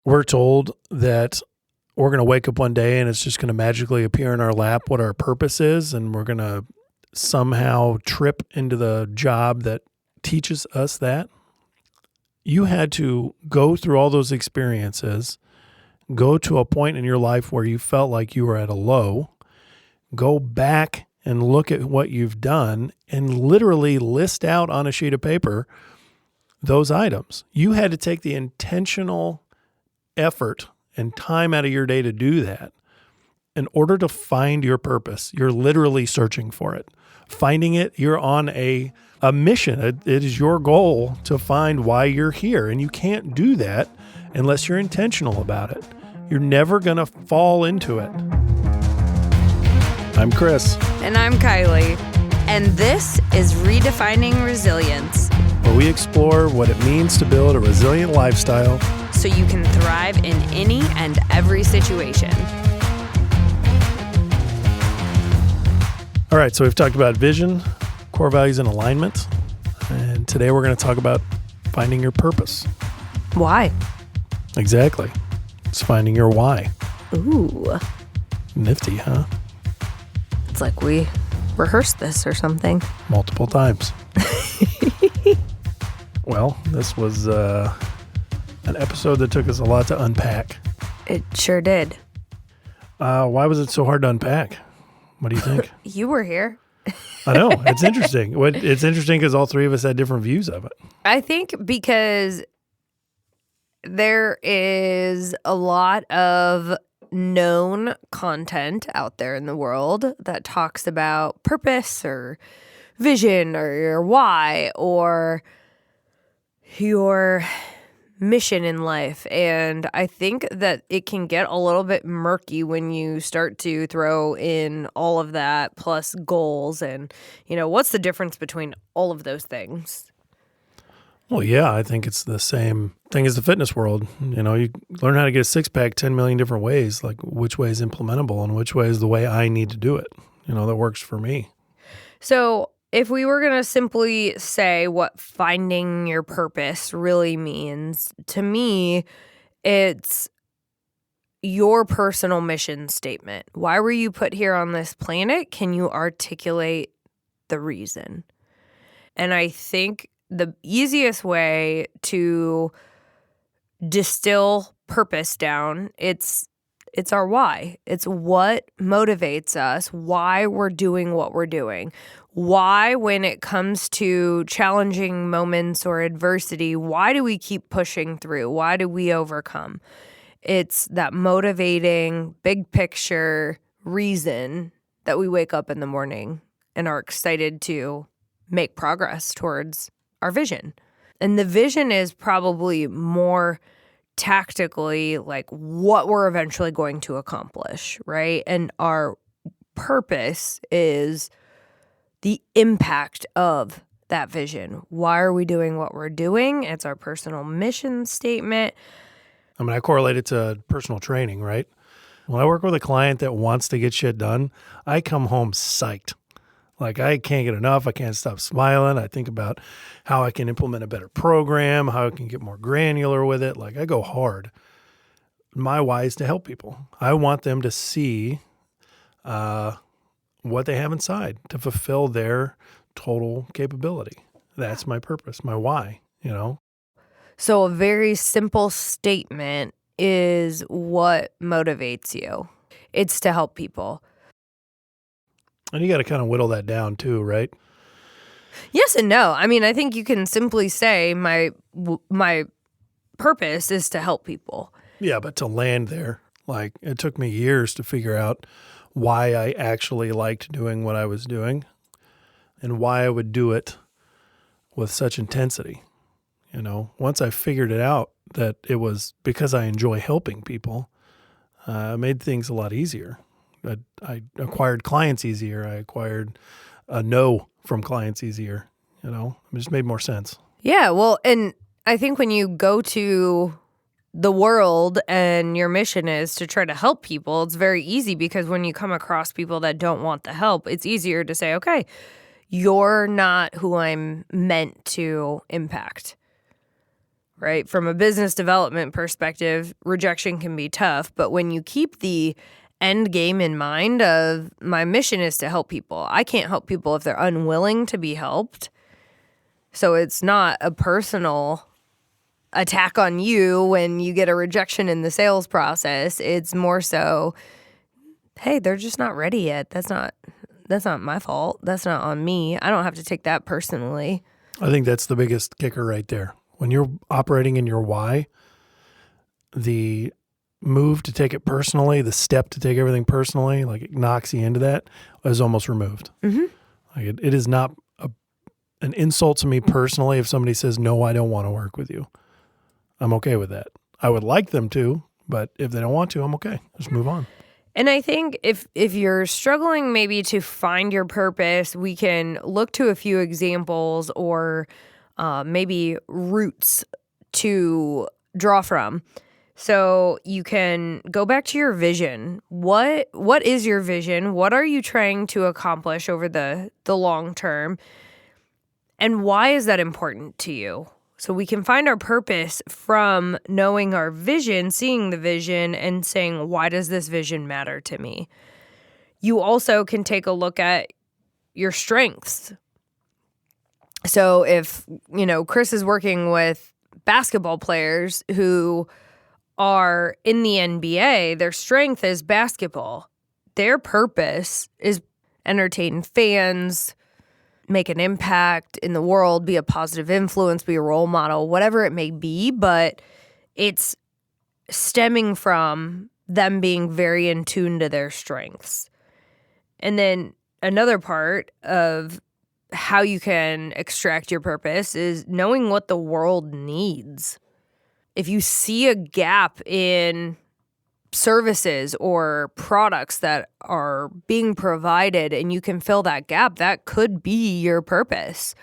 We're told that we're going to wake up one day and it's just going to magically appear in our lap what our purpose is, and we're going to somehow trip into the job that teaches us that. You had to go through all those experiences, go to a point in your life where you felt like you were at a low, go back and look at what you've done and literally list out on a sheet of paper those items. You had to take the intentional effort and time out of your day to do that in order to find your purpose. You're literally searching for it. Finding it, you're on a mission. It is your goal to find why you're here. And you can't do that unless you're intentional about it. You're never going to fall into it. I'm Chris. And I'm Kiley. And this is Redefining Resilience, where we explore what it means to build a resilient lifestyle so you can thrive in any and every situation. All right, so we've talked about vision, core values, and alignment. And today we're going to talk about finding your purpose. Why? Exactly. It's finding your why. Ooh. Nifty, huh? It's like we rehearsed this or something. Multiple times. Well, this was an episode that took us a lot to unpack. It sure did. Why was it so hard to unpack? What do you think? You were here. I know. It's interesting. It's interesting because all three of us had different views of it. I think because there is a lot of known content out there in the world that talks about purpose or vision or your why or your mission in life. And I think that it can get a little bit murky when you start to throw in all of that plus goals and, what's the difference between all of those things? Well, yeah, I think it's the same thing as the fitness world. You learn how to get a six-pack 10 million different ways, like which way is implementable and which way is the way I need to do it, that works for me. So if we were going to simply say what finding your purpose really means, to me, it's your personal mission statement. Why were you put here on this planet? Can you articulate the reason? And I think the easiest way to distill purpose down, it's our why. It's what motivates us, why we're doing what we're doing. Why, when it comes to challenging moments or adversity, why do we keep pushing through? Why do we overcome? It's that motivating, big picture reason that we wake up in the morning and are excited to make progress towards our vision. And the vision is probably more tactically like what we're eventually going to accomplish, right? And our purpose is the impact of that vision. Why are we doing what we're doing? It's our personal mission statement. I correlate it to personal training, right? When I work with a client that wants to get shit done, I come home psyched. Like I can't get enough. I can't stop smiling. I think about how I can implement a better program, how I can get more granular with it. Like I go hard. My why is to help people. I want them to see what they have inside to fulfill their total capability. That's my purpose, my why, So a very simple statement is what motivates you. It's to help people. And you got to kind of whittle that down too, right? Yes and no. I think you can simply say my purpose is to help people. Yeah, but to land there, like it took me years to figure out why I actually liked doing what I was doing and why I would do it with such intensity. Once I figured it out that it was because I enjoy helping people, it made things a lot easier. I acquired clients easier. I acquired a no from clients easier. It just made more sense. Yeah, well, and I think when you go to the world and your mission is to try to help people, it's very easy because when you come across people that don't want the help, it's easier to say, okay, you're not who I'm meant to impact, right? From a business development perspective, rejection can be tough, but when you keep the end game in mind of my mission is to help people. I can't help people if they're unwilling to be helped. So it's not a personal attack on you when you get a rejection in the sales process. It's more so, hey, they're just not ready yet. That's not my fault. That's not on me. I don't have to take that personally. I think that's the biggest kicker right there. When you're operating in your why, the move to take it personally, the step to take everything personally, like it knocks you into that, is almost removed. Mm-hmm. Like it is not an insult to me personally if somebody says, no, I don't want to work with you. I'm okay with that. I would like them to, but if they don't want to, I'm okay. Just move on. And I think if you're struggling maybe to find your purpose, we can look to a few examples or maybe roots to draw from. So you can go back to your vision. What is your vision? What are you trying to accomplish over the long term? And why is that important to you? So we can find our purpose from knowing our vision, seeing the vision, and saying, why does this vision matter to me? You also can take a look at your strengths. So if, Chris is working with basketball players who are in the NBA, their strength is basketball. Their purpose is entertain fans, make an impact in the world, be a positive influence, be a role model, whatever it may be, but it's stemming from them being very in tune to their strengths. And then another part of how you can extract your purpose is knowing what the world needs. If you see a gap in services or products that are being provided and you can fill that gap, that could be your purpose.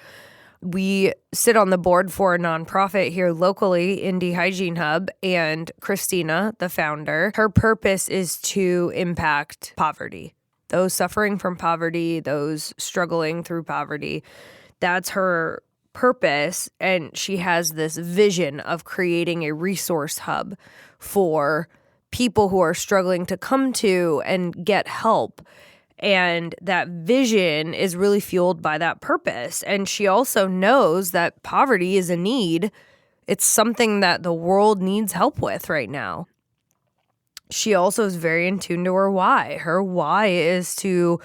We sit on the board for a nonprofit here locally, Indie Hygiene Hub, and Christina, the founder, her purpose is to impact poverty. Those suffering from poverty, those struggling through poverty, that's her purpose. And she has this vision of creating a resource hub for people who are struggling to come to and get help. And that vision is really fueled by that purpose. And she also knows that poverty is a need. It's something that the world needs help with right now. She also is very in tune to her why. Her why is to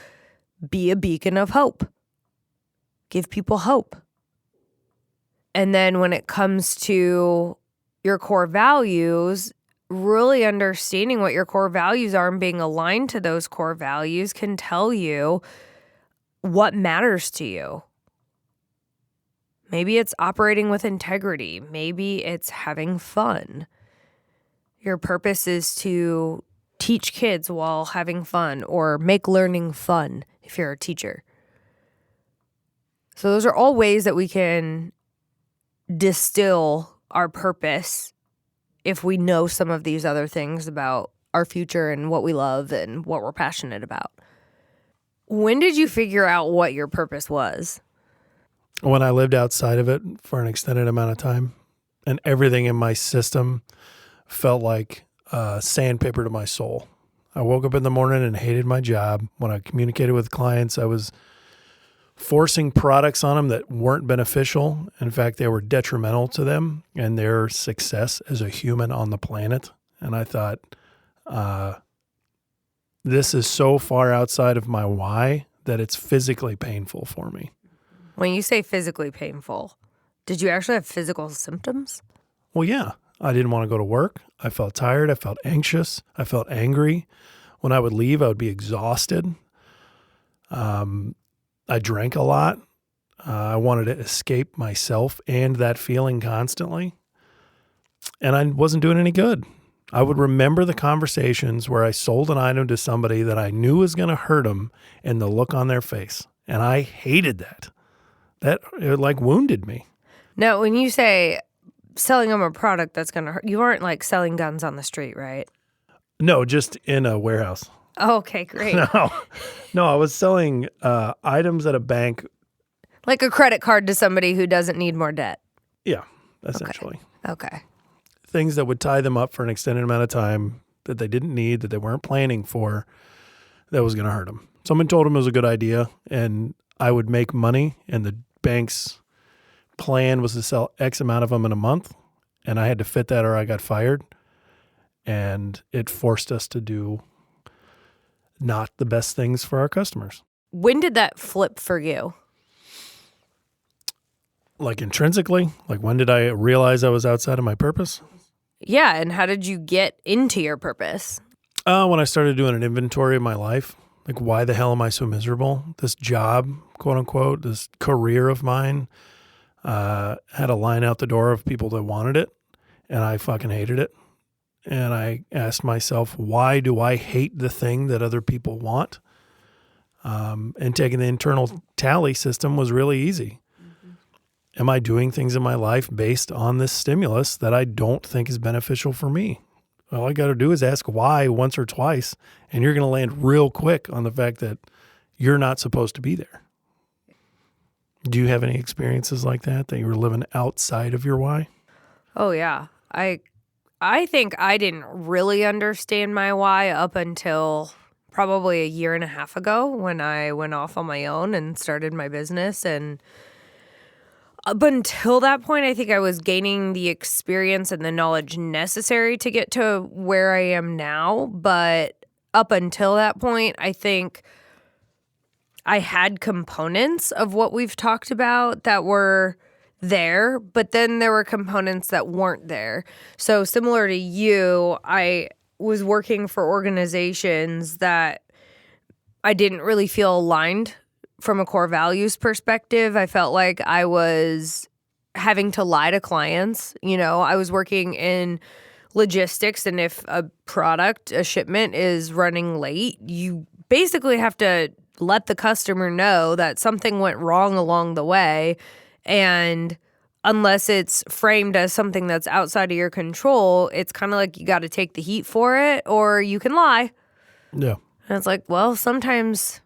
be a beacon of hope, give people hope. And then when it comes to your core values, really understanding what your core values are and being aligned to those core values can tell you what matters to you. Maybe it's operating with integrity. Maybe it's having fun. Your purpose is to teach kids while having fun or make learning fun if you're a teacher. So those are all ways that we can distill our purpose if we know some of these other things about our future and what we love and what we're passionate about. When did you figure out what your purpose was? When I lived outside of it for an extended amount of time, and everything in my system felt like sandpaper to my soul. I woke up in the morning and hated my job. When I communicated with clients, I was forcing products on them that weren't beneficial. In fact, they were detrimental to them and their success as a human on the planet. And I thought, this is so far outside of my why that it's physically painful for me. When you say physically painful, did you actually have physical symptoms? Well, yeah. I didn't want to go to work. I felt tired. I felt anxious. I felt angry. When I would leave, I would be exhausted. I drank a lot. I wanted to escape myself and that feeling constantly. And I wasn't doing any good. I would remember the conversations where I sold an item to somebody that I knew was going to hurt them and the look on their face. And I hated that. It like wounded me. Now, when you say selling them a product that's going to hurt, you aren't like selling guns on the street, right? No, just in a warehouse. Oh, okay, great. No, I was selling items at a bank. Like a credit card to somebody who doesn't need more debt. Yeah, essentially. Okay. Okay. Things that would tie them up for an extended amount of time that they didn't need, that they weren't planning for, that was going to hurt them. Someone told them it was a good idea, and I would make money, and the bank's plan was to sell X amount of them in a month, and I had to fit that or I got fired, and it forced us to do not the best things for our customers. When did that flip for you? Like intrinsically, like when did I realize I was outside of my purpose? Yeah, and how did you get into your purpose? When I started doing an inventory of my life, like why the hell am I so miserable? This job, quote unquote, this career of mine, had a line out the door of people that wanted it, and I fucking hated it. And I asked myself, why do I hate the thing that other people want? And taking the internal tally system was really easy. Am I doing things in my life based on this stimulus that I don't think is beneficial for me? All I got to do is ask why once or twice, and you're going to land real quick on the fact that you're not supposed to be there. Do you have any experiences like that you were living outside of your why? Oh, yeah. I think I didn't really understand my why up until probably a year and a half ago when I went off on my own and started my business. And up until that point, I think I was gaining the experience and the knowledge necessary to get to where I am now. But up until that point, I think I had components of what we've talked about that were there, but then there were components that weren't there. So similar to you, I was working for organizations that I didn't really feel aligned from a core values perspective. I felt like I was having to lie to clients. You know, I was working in logistics, and if a shipment is running late, you basically have to let the customer know that something went wrong along the way. And unless it's framed as something that's outside of your control, it's kind of like you got to take the heat for it, or you can lie. Yeah. And it's like, well, sometimes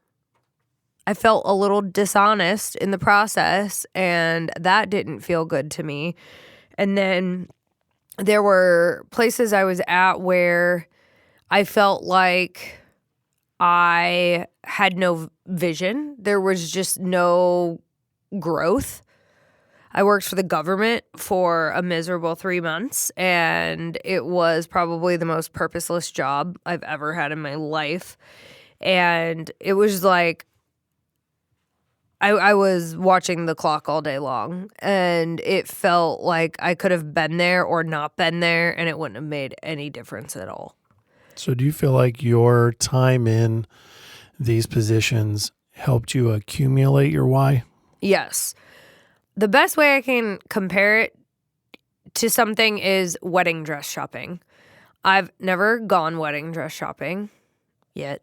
I felt a little dishonest in the process, and that didn't feel good to me. And then there were places I was at where I felt like I had no vision. There was just no growth. I worked for the government for a miserable 3 months, and it was probably the most purposeless job I've ever had in my life. And it was like I was watching the clock all day long, and it felt like I could have been there or not been there, and it wouldn't have made any difference at all. So do you feel like your time in these positions helped you accumulate your why? Yes. The best way I can compare it to something is wedding dress shopping. I've never gone wedding dress shopping yet.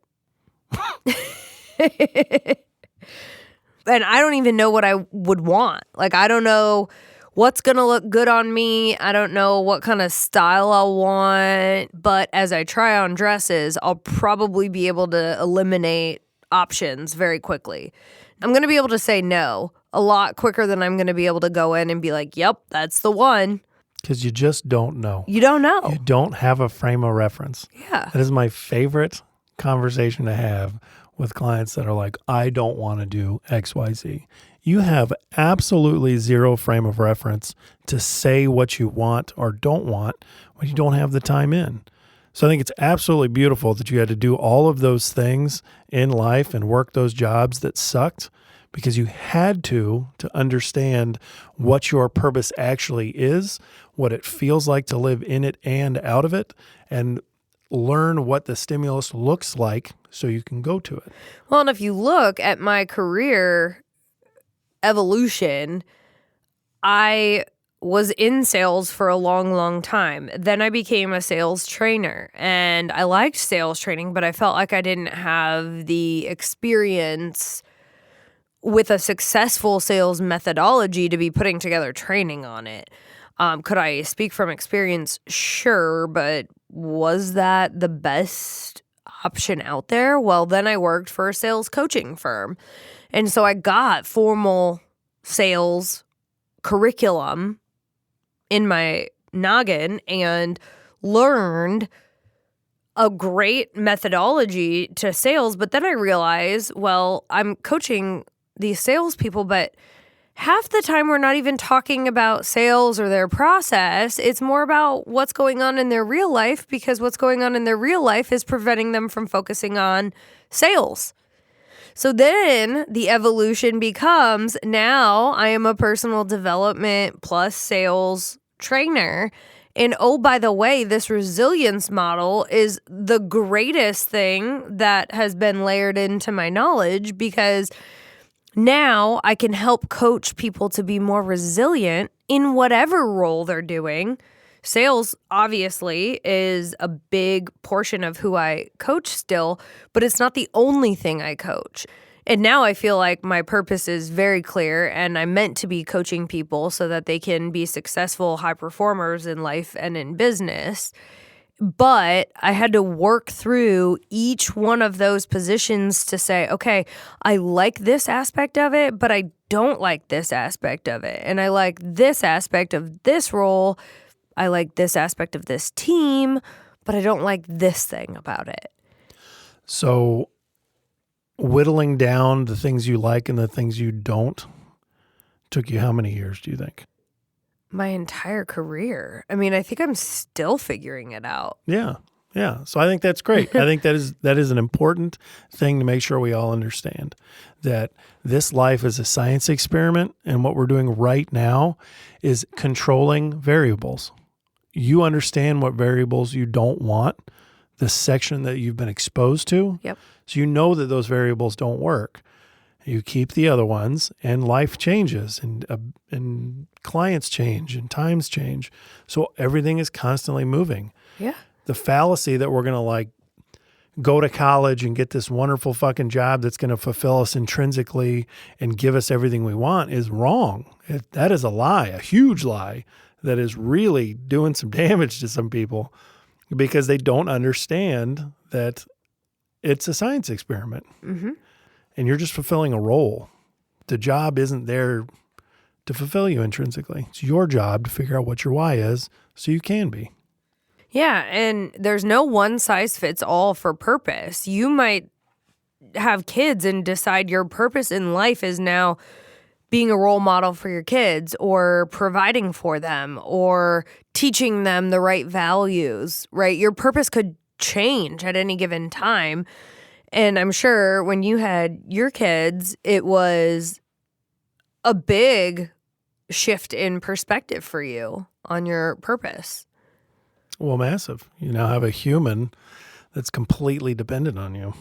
And I don't even know what I would want. Like, I don't know what's going to look good on me. I don't know what kind of style I'll want. But as I try on dresses, I'll probably be able to eliminate options very quickly. I'm going to be able to say no a lot quicker than I'm going to be able to go in and be like, yep, that's the one. Because you just don't know. You don't know. You don't have a frame of reference. Yeah. That is my favorite conversation to have with clients that are like, I don't want to do XYZ. You have absolutely zero frame of reference to say what you want or don't want when you don't have the time in. So I think it's absolutely beautiful that you had to do all of those things in life and work those jobs that sucked because you had to understand what your purpose actually is, what it feels like to live in it and out of it, and learn what the stimulus looks like so you can go to it. Well, and if you look at my career evolution, I was in sales for a long, long time. Then I became a sales trainer, and I liked sales training, but I felt like I didn't have the experience with a successful sales methodology to be putting together training on it. Could I speak from experience? Sure, but was that the best option out there? Well, then I worked for a sales coaching firm. And so I got formal sales curriculum in my noggin and learned a great methodology to sales. But then I realized, well, I'm coaching these salespeople, but half the time we're not even talking about sales or their process. It's more about what's going on in their real life, because what's going on in their real life is preventing them from focusing on sales. So then the evolution becomes, now I am a personal development plus sales trainer. And oh, by the way, this resilience model is the greatest thing that has been layered into my knowledge, because now I can help coach people to be more resilient in whatever role they're doing. Sales, obviously, is a big portion of who I coach still, but it's not the only thing I coach. And now I feel like my purpose is very clear, and I'm meant to be coaching people so that they can be successful high performers in life and in business. But I had to work through each one of those positions to say, okay, I like this aspect of it, but I don't like this aspect of it. And I like this aspect of this role. I like this aspect of this team, but I don't like this thing about it. So whittling down the things you like and the things you don't took you how many years, do you think? My entire career. I mean, I think I'm still figuring it out. Yeah. Yeah. So I think that's great. I think that is an important thing to make sure we all understand, that this life is a science experiment, and what we're doing right now is controlling variables. You understand what variables you don't want, the section that you've been exposed to. Yep. So you know that those variables don't work. You keep the other ones, and life changes, and clients change, and times change. So everything is constantly moving. Yeah. The fallacy that we're going to go to college and get this wonderful fucking job that's going to fulfill us intrinsically and give us everything we want is wrong. That is a lie, a huge lie that is really doing some damage to some people, because they don't understand that it's a science experiment. Mm-hmm. And you're just fulfilling a role. The job isn't there to fulfill you intrinsically. It's your job to figure out what your why is so you can be. Yeah, and there's no one size fits all for purpose. You might have kids and decide your purpose in life is now being a role model for your kids, or providing for them, or teaching them the right values, right? Your purpose could change at any given time. And I'm sure when you had your kids, it was a big shift in perspective for you on your purpose. Well, massive. You now have a human that's completely dependent on you.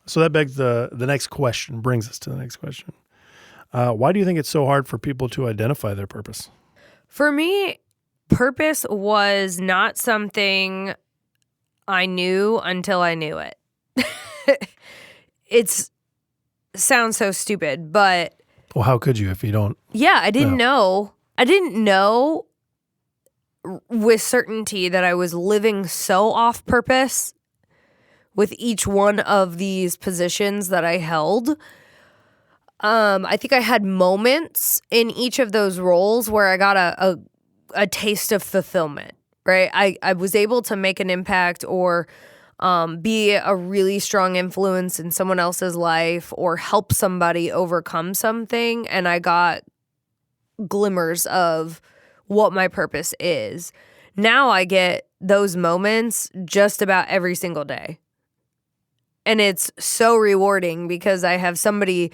So that begs the next question, brings us to the next question. Why do you think it's so hard for people to identify their purpose? For me, purpose was not something I knew until I knew it. It sounds so stupid, but... Well, how could you if you don't? Yeah, I didn't know. I didn't know with certainty that I was living so off purpose with each one of these positions that I held. I think I had moments in each of those roles where I got a taste of fulfillment, right? I was able to make an impact, or be a really strong influence in someone else's life, or help somebody overcome something. And I got glimmers of what my purpose is. Now I get those moments just about every single day. And it's so rewarding, because I have somebody,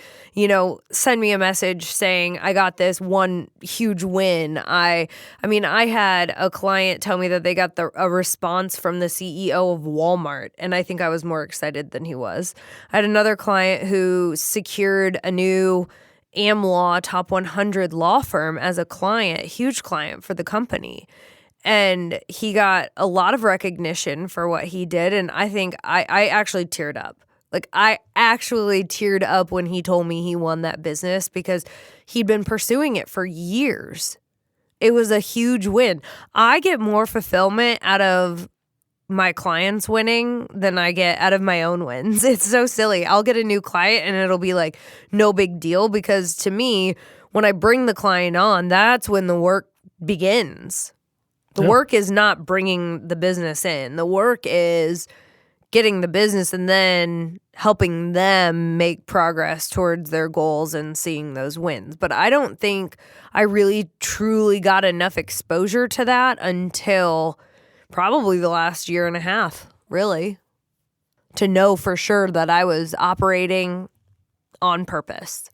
send me a message saying, I got this one huge win. I had a client tell me that they got a response from the CEO of Walmart, and I think I was more excited than he was. I had another client who secured a new AmLaw top 100 law firm as a client, huge client for the company. And he got a lot of recognition for what he did. And I think I actually teared up. I actually teared up when he told me he won that business, because he'd been pursuing it for years. It was a huge win. I get more fulfillment out of my clients winning than I get out of my own wins. It's so silly. I'll get a new client and it'll be no big deal, because to me, when I bring the client on, that's when the work begins. The work is not bringing the business in. The work is getting the business and then helping them make progress towards their goals and seeing those wins. But I don't think I really truly got enough exposure to that until probably the last year and a half, really, to know for sure that I was operating on purpose.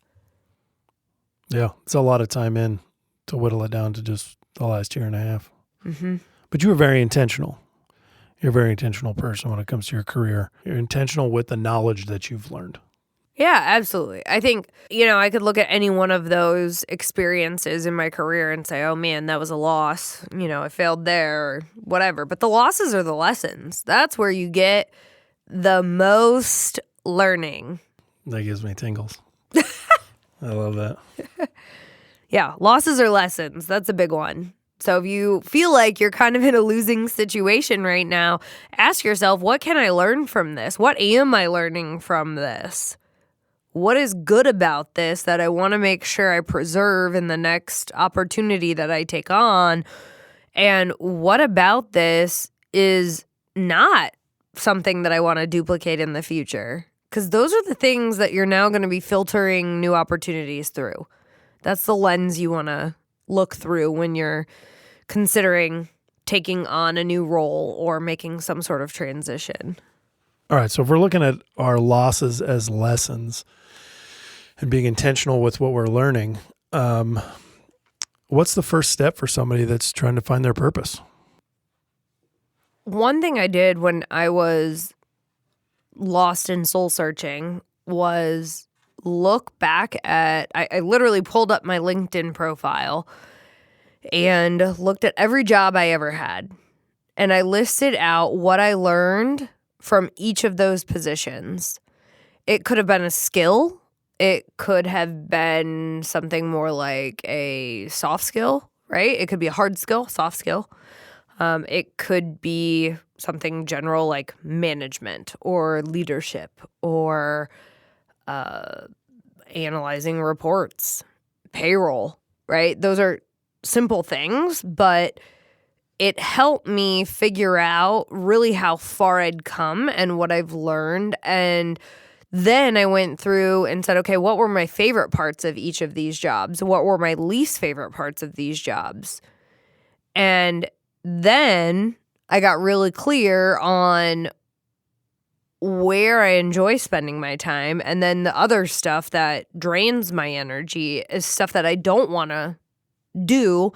Yeah, it's a lot of time in to whittle it down to just the last year and a half. Mm-hmm. But you were very intentional. You're a very intentional person when it comes to your career. You're intentional with the knowledge that you've learned. Yeah, absolutely. I think, I could look at any one of those experiences in my career and say, oh man, that was a loss. I failed there or whatever. But the losses are the lessons. That's where you get the most learning. That gives me tingles. I love that. Yeah, losses are lessons. That's a big one. So if you feel like you're kind of in a losing situation right now, ask yourself, what can I learn from this? What am I learning from this? What is good about this that I want to make sure I preserve in the next opportunity that I take on? And what about this is not something that I want to duplicate in the future? Because those are the things that you're now going to be filtering new opportunities through. That's the lens you want to look through when you're considering taking on a new role or making some sort of transition. All right, so if we're looking at our losses as lessons and being intentional with what we're learning, what's the first step for somebody that's trying to find their purpose? One thing I did when I was lost in soul searching was look back at, I literally pulled up my LinkedIn profile and looked at every job I ever had. And I listed out what I learned from each of those positions. It could have been a skill. It could have been something more like a soft skill, right? It could be a hard skill, soft skill. It could be something general like management or leadership or analyzing reports, payroll, right? Those are simple things, but it helped me figure out really how far I'd come and what I've learned. And then I went through and said, okay, what were my favorite parts of each of these jobs? What were my least favorite parts of these jobs? And then I got really clear on where I enjoy spending my time. And then the other stuff that drains my energy is stuff that I don't want to do.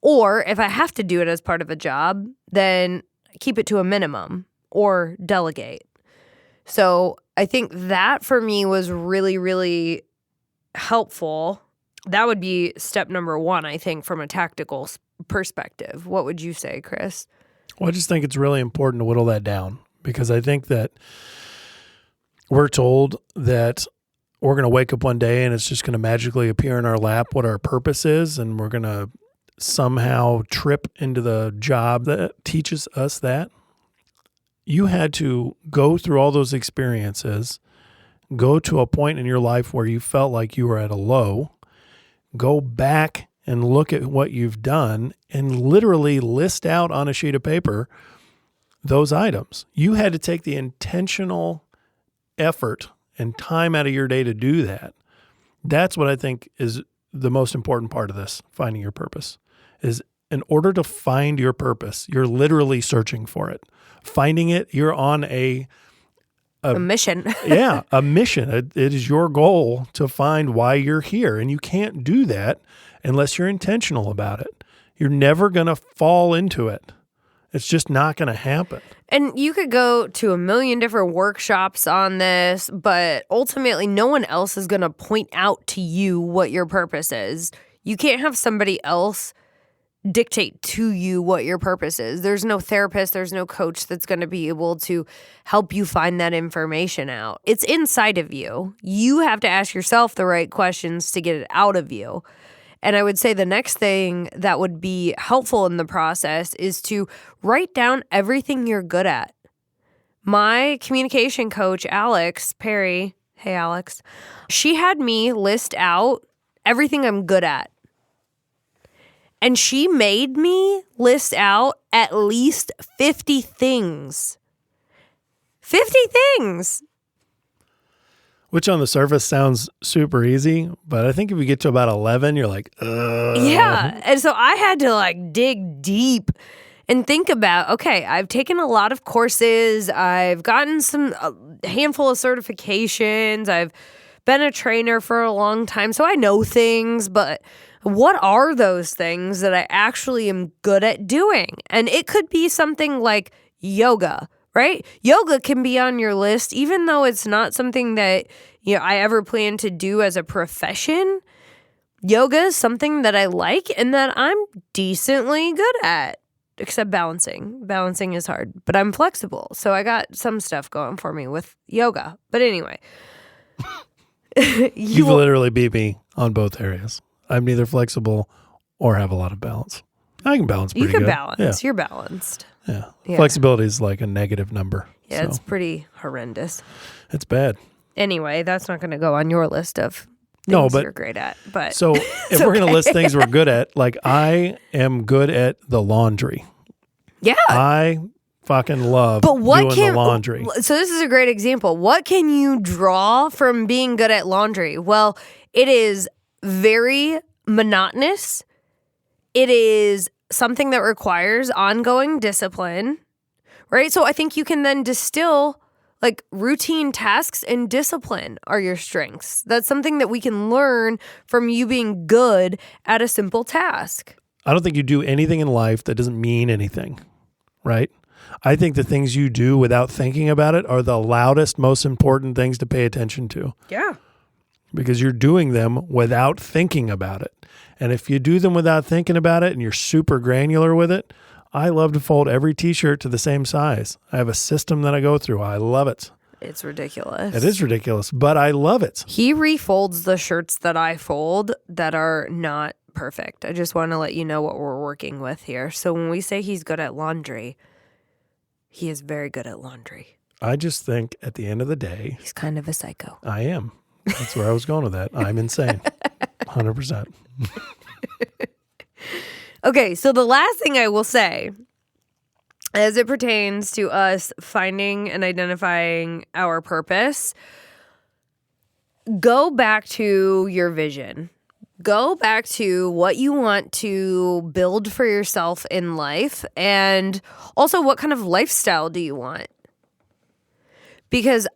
Or if I have to do it as part of a job, then keep it to a minimum or delegate. So I think that for me was really, really helpful. That would be step number one, I think, from a tactical perspective. What would you say, Chris? Well, I just think it's really important to whittle that down because I think that we're told that we're going to wake up one day and it's just going to magically appear in our lap what our purpose is, and we're going to somehow trip into the job that teaches us that. You had to go through all those experiences, go to a point in your life where you felt like you were at a low, go back and look at what you've done and literally list out on a sheet of paper those items. You had to take the intentional effort and time out of your day to do that. That's what I think is the most important part of this, finding your purpose, is in order to find your purpose, you're literally searching for it. Finding it, you're on a mission. Yeah, a mission. It is your goal to find why you're here. And you can't do that unless you're intentional about it. You're never going to fall into it. It's just not going to happen. And you could go to a million different workshops on this, but ultimately no one else is going to point out to you what your purpose is. You can't have somebody else dictate to you what your purpose is. There's no therapist, there's no coach that's going to be able to help you find that information out. It's inside of you. You have to ask yourself the right questions to get it out of you. And I would say the next thing that would be helpful in the process is to write down everything you're good at. My communication coach, Alex Perry, hey Alex, she had me list out everything I'm good at. And she made me list out at least 50 things. 50 things. Which on the surface sounds super easy, but I think if you get to about 11, you're like, Yeah. And so I had to like dig deep and think about, okay, I've taken a lot of courses. I've gotten a handful of certifications. I've been a trainer for a long time, so I know things, but what are those things that I actually am good at doing? And it could be something like yoga. Right? Yoga can be on your list, even though it's not something that I ever plan to do as a profession. Yoga is something that I like and that I'm decently good at, except balancing. Balancing is hard, but I'm flexible. So I got some stuff going for me with yoga. But anyway. You've literally beat me on both areas. I'm neither flexible or have a lot of balance. I can balance pretty good. You can balance. Yeah. You're balanced. Yeah. Flexibility is like a negative number. Yeah, it's pretty horrendous. It's bad. Anyway, that's not going to go on your list of things you're great at. But so if we're going to list things we're good at, like I am good at the laundry. Yeah. I fucking love doing the laundry. So this is a great example. What can you draw from being good at laundry? Well, it is very monotonous. It is something that requires ongoing discipline, right? So I think you can then distill like routine tasks and discipline are your strengths. That's something that we can learn from you being good at a simple task. I don't think you do anything in life that doesn't mean anything, right? I think the things you do without thinking about it are the loudest, most important things to pay attention to. Yeah. Because you're doing them without thinking about it. And if you do them without thinking about it and you're super granular with it, I love to fold every t-shirt to the same size. I have a system that I go through. I love it. It's ridiculous. It is ridiculous, but I love it. He refolds the shirts that I fold that are not perfect. I just want to let you know what we're working with here. So when we say he's good at laundry, he is very good at laundry. I just think at the end of the day, he's kind of a psycho. I am. That's where I was going with that. I'm insane. 100%. Okay, so the last thing I will say as it pertains to us finding and identifying our purpose, go back to your vision. Go back to what you want to build for yourself in life, and also what kind of lifestyle do you want? Because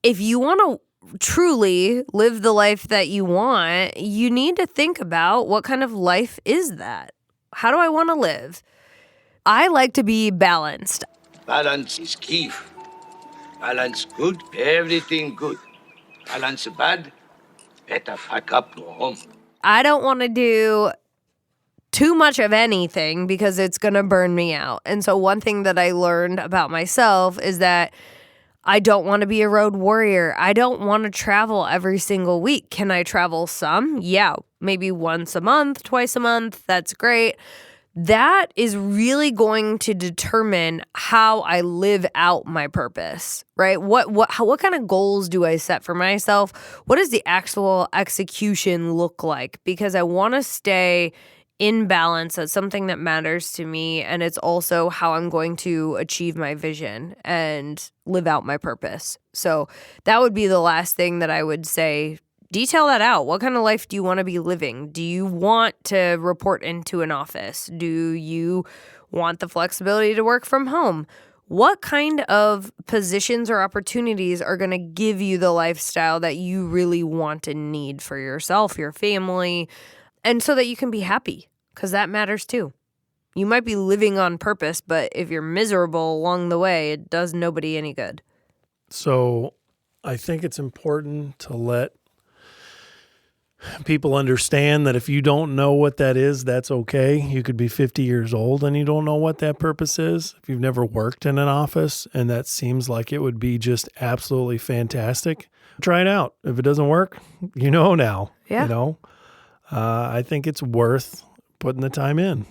if you want to truly live the life that you want, you need to think about what kind of life is that? How do I want to live? I like to be balanced. Balance is key. Balance good, everything good. Balance bad, better pack up, go home. I don't want to do too much of anything because it's going to burn me out. And so one thing that I learned about myself is that I don't want to be a road warrior. I don't want to travel every single week. Can I travel some? Yeah, maybe once a month, twice a month. That's great. That is really going to determine how I live out my purpose, right? What kind of goals do I set for myself? What does the actual execution look like? Because I want to stay in balance. That's something that matters to me. And it's also how I'm going to achieve my vision and live out my purpose. So that would be the last thing that I would say. Detail that out. What kind of life do you want to be living? Do you want to report into an office? Do you want the flexibility to work from home? What kind of positions or opportunities are going to give you the lifestyle that you really want and need for yourself, your family, and so that you can be happy? Because that matters too. You might be living on purpose, but if you're miserable along the way, it does nobody any good. So I think it's important to let people understand that if you don't know what that is, that's okay. You could be 50 years old and you don't know what that purpose is. If you've never worked in an office and that seems like it would be just absolutely fantastic, try it out. If it doesn't work, you know now. Yeah. You know, I think it's worth putting the time in.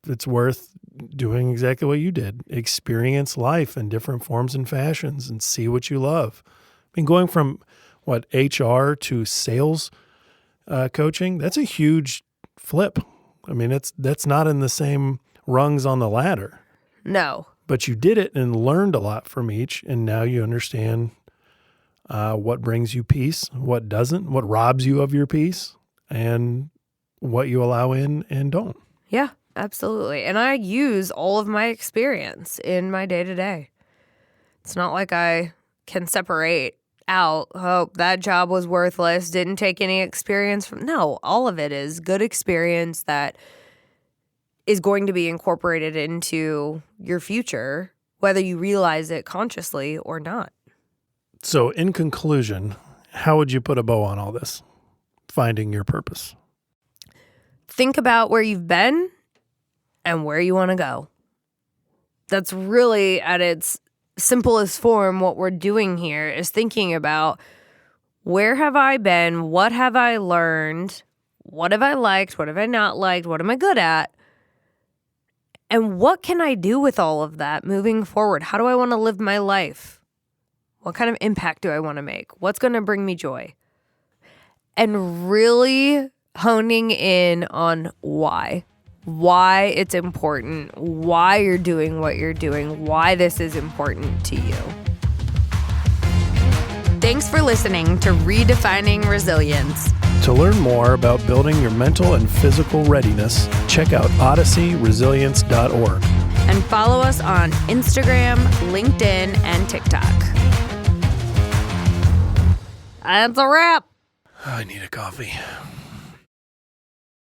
It's worth doing exactly what you did. Experience life in different forms and fashions and see what you love. I mean, going from HR to sales coaching, that's a huge flip. I mean, that's not in the same rungs on the ladder. No. But you did it and learned a lot from each, and now you understand what brings you peace, what doesn't, what robs you of your peace, and what you allow in and don't. Yeah, absolutely. And I use all of my experience in my day-to-day. It's not like I can separate out, oh, that job was worthless, didn't take any experience from. No, all of it is good experience that is going to be incorporated into your future, whether you realize it consciously or not. So in conclusion, how would you put a bow on all this? Finding your purpose. Think about where you've been and where you want to go. That's really at its simplest form what we're doing here is thinking about where have I been, what have I learned, what have I liked, what have I not liked, what am I good at, and what can I do with all of that moving forward? How do I want to live my life? What kind of impact do I want to make? What's going to bring me joy? And really honing in on why it's important, why you're doing what you're doing, why this is important to you. Thanks for listening to Redefining Resilience. To learn more about building your mental and physical readiness, check out odysseyresilience.org. And follow us on Instagram, LinkedIn, and TikTok. That's a wrap. I need a coffee.